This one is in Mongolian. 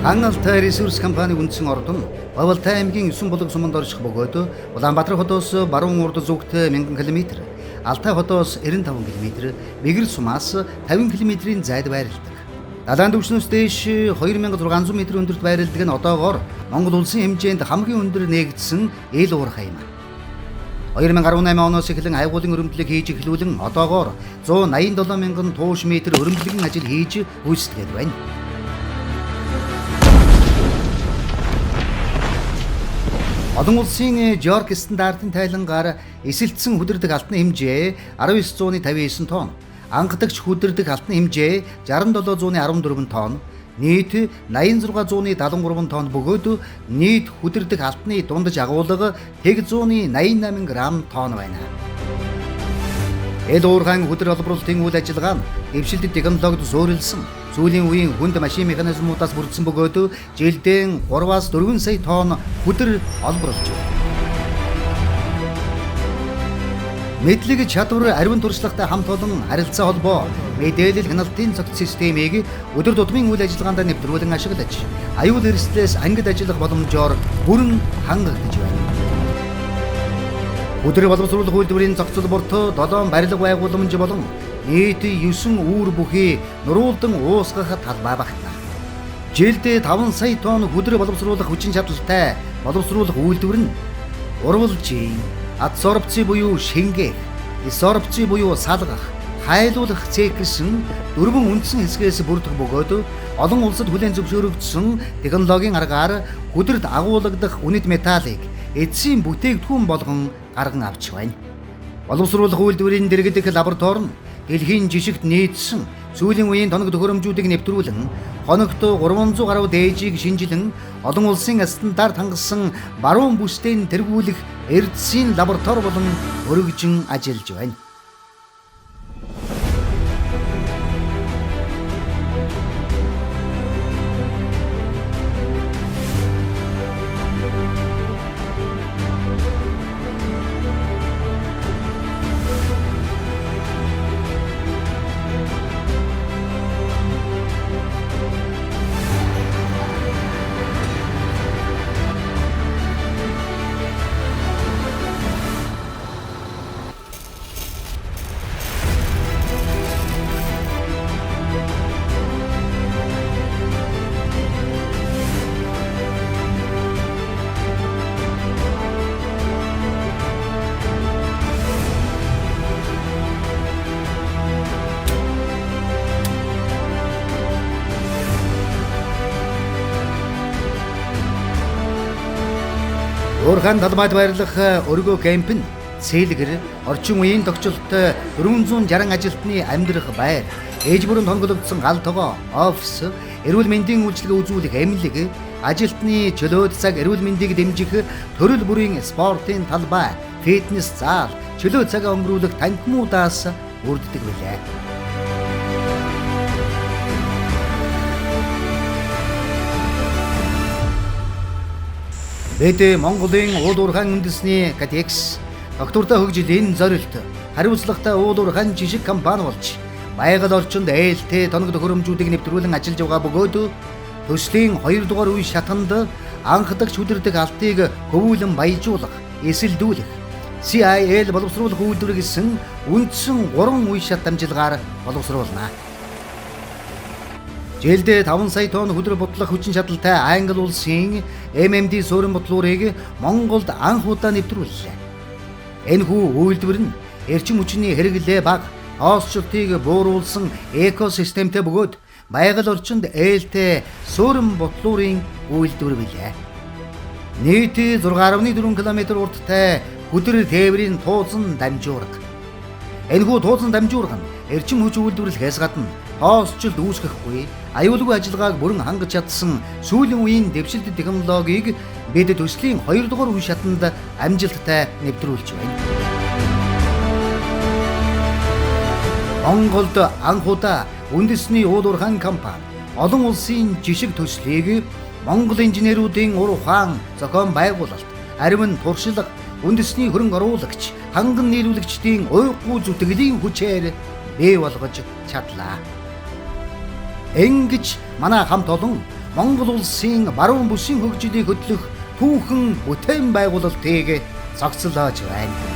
Хангалттай ресурс компани үндсэн ордон Бавалтай аймгийн 9 булаг суманд орших бөгөөд Улаанбаатар хотоос баруун урд зүгт 1000 км, Алтай хотоос 95 км, Мэгэр сумаас 50 км-ийн зайд байрладаг. Далайн түвшнээс дээш 2600 м өндөрт байрладаг нь одоогоор Монгол улсын хэмжээнд хамгийн өндөр нээгдсэн эл уурхай юм. 2018 оноос эхлэн айгуулын өрөмдлөг хийж эхлүүлэн одоогоор 187 мянган тууш метр өрөмдлөгийн ажил хийж гүйцэтгэж байна. Олон улсын Жорк стандартын тайлангаар эсэлдсэн хүдэрдэг алтны хэмжээ 1959 тонн, ангадагч хүдэрдэг алтны хэмжээ 6714 тонн, нийт 8673 тонн бөгөөд нийт хүдэрдэг алтны дундаж агуулга 188 грамм тонн байна. Эл уурхайн хүдэр олборлолтын үйл ажиллагаа нь дэвшилт технологид суурилсан сүүлийн үеийн хүнд машин механизмуудаас бүрдсэн бөгөөд жилдээ 3-аас 4 сая тонн хүдэр олборлож байна. Мэдлэг чадвар ариун туршлагатай хамт олон харилцаа холбоо мэдээлэл хяналтын цогц системийг өдөр тутмын үйл ажиллагаанд нэвтрүүлэн ашиглаж аюул эрсдлээс ангид ажиллах боломжоор бүрэн хангагдж байна. Өдөр боловсруулах үйлдвэрийн зохицол борто 7 барилга байгууламж болон нийт 9 үүр бүхий нуруулдан уусгах талбай багтана. Жилдээ 5 сая тонн хүдэр боловсруулах хүчин чадалтай боловсруулах үйлдвэр нь урвалжийн, ад сорбци буюу шингээх, сорбци буюу салгах, хайлуулах цех гэсэн 4 үндсэн хэсгээс бүрдэх бөгөөд олон улсад хүлээн зөвшөөрөгдсөн технологийн аргаар хүдэрт агуулгадах үнэт металлыг эцсийн бүтээгдэхүүн болгон гарган авч байна. Боловсруулах үйлдвэрийн дэргэдэх лаборатори нь дэлхийн жишгт нийцсэн сүүлийн үеийн тоног төхөөрөмжүүдийг нэвтрүүлэн хоногт 300 гаруй дээжийг шинжилэн олон улсын стандарт хангасан баруун бүсдийн тэргүүлэх эрдэсийн лаборатори болон өргөжин ажиллаж байна. Уурхайн талбайд байрлах өргөө кемп нь цээлгэр орчин үеийн тогтчлолтой 460 ажилтны амьдрах байр, ээж бүрэн тоногдсон гал тогоо, офис, эрүүл мэндийн үйлчилгээ үзүүлэх эмнэлэг, ажилтны чөлөөт цаг эрүүл мэндийг дэмжих төрөл бүрийн спортын талбай, фитнес зал, чөлөө цагаа өнгөрүүлэх танхимуудаас бүрддэг билээ. Бид Монголын уул уурхайн үндэсний КТХ доктортой хөгжлийн зорилт хариуцлагатай уул уурхайн жишг компани болж байгаль орчинд ээлтэй тоног төхөөрөмжүүдийг нэвтрүүлэн ажиллаж байгаа бөгөөд төслийн 2 дугаар үе шатанд анхдагч хүдэрдэг алтыг хөвүүлэн баяжуулах, эсэлдүүлэх, CIL боловсруулах үйлдвэр гэсэн үндсэн 3 үе шат дамжлагаар боловсруулна. Жилдээ 5 сая тонн хүдэр бутлах хүчин чадалтай Англи улсын MMD суурин ботлуурыг Монголд анх удаа нэвтрүүллээ. Энэхүү үйлдвэр нь эрчим хүчний хэрэглээ бага, хоосчлтыг бууруулсан экосистемтэй бөгөөд байгаль орчинд ээлтэй суурин ботлуурын үйлдвэр билээ. Нийт 6.4 км урттай хүдэр тээврийн туусан дамжуурга. Энэхүү туусан дамжуурга нь эрчим хүч үйлдвэрлэхээс гадна хоосчлт үүсгэхгүй, аюулгүй ажиллагааг бүрэн хангаж чадсан сүүлийн үеийн дэвшилт технологиг бид төслийн 2 дугаар үе шатанд амжилттай нэвтрүүлж байна. Монголд анх удаа үндэсний уул уурхайн компани олон улсын жишг төслийг Монгол инженеруудын ур ухаан зохион байгуулалт, ариун туршлага, үндэсний хөрөнгө оруулагч, ханган нийлүүлэгчдийн уйггүй зүтгэлийн хүчээр бий болгож чадлаа. Ингэж манай хамт олон Монгол улсын баруун бүсийн хөгжлийг хөтлөх түүхэн бүтээн байгуулалтыг зохицолж байна.